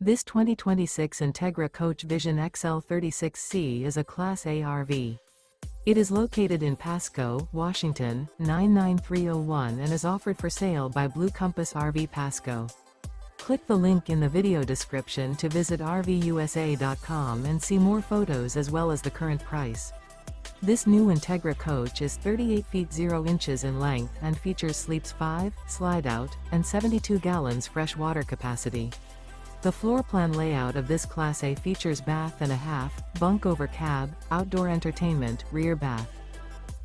This 2026 Entegra Coach Vision XL 36C is a Class A RV. It is located in Pasco, Washington, 99301 and is offered for sale by Blue Compass RV Pasco. Click the link in the video description to visit RVUSA.com and see more photos as well as the current price. This new Entegra coach is 38 feet 0 inches in length and features sleeps 5, slide-out, and 72 gallons fresh water capacity. The floor plan layout of this Class A features bath and a half, bunk over cab, outdoor entertainment, rear bath.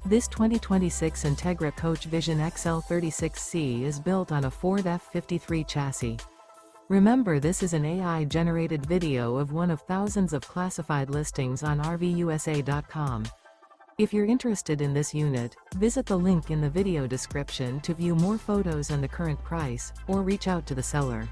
This 2026 Entegra Coach Vision XL 36C is built on a Ford F53 chassis. Remember, this is an AI-generated video of one of thousands of classified listings on RVUSA.com. If you're interested in this unit, visit the link in the video description to view more photos and the current price, or reach out to the seller.